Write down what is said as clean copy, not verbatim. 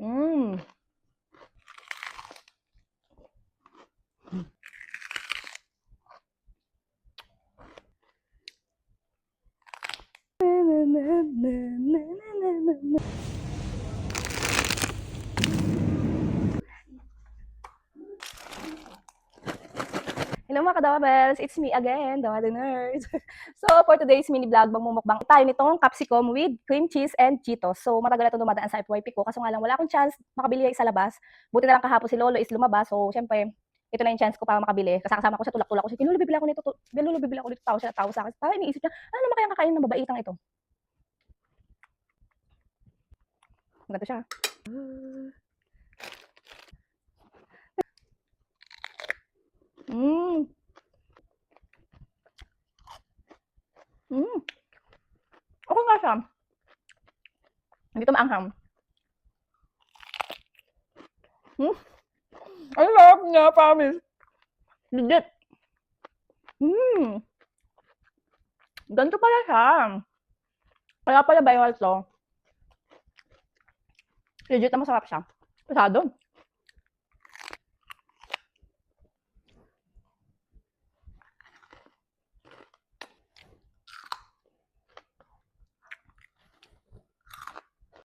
Mm. Hello mga kadawabels, it's me again, Dawa the Nerd. So for today's mini vlog, magmumukbang tayo nitong capsicum with cream cheese and Cheetos. So matagal na ito dumadaan sa FYP ko, kaso nga lang wala akong chance makabili sa labas. Buti na lang kahapon si Lolo is lumabas, so syempre ito na yung chance ko para makabili. Kasama ko siya, tulak-tulak ko siya, Lolo bibili ako nito, Lolo bibili ako nito, tawa siya, tawa sa akin. Parang iniisip niya, ano naman kaya kakain ng babaitang ito? Ganito siya. Mmm. Mmm. Okay nga siya. Hindi ito maanghang. Ang sarap niya, promise. Legit. Mmm. Ganito pala siya. Kaya pala viral to. Legit na masarap siya. Pasado.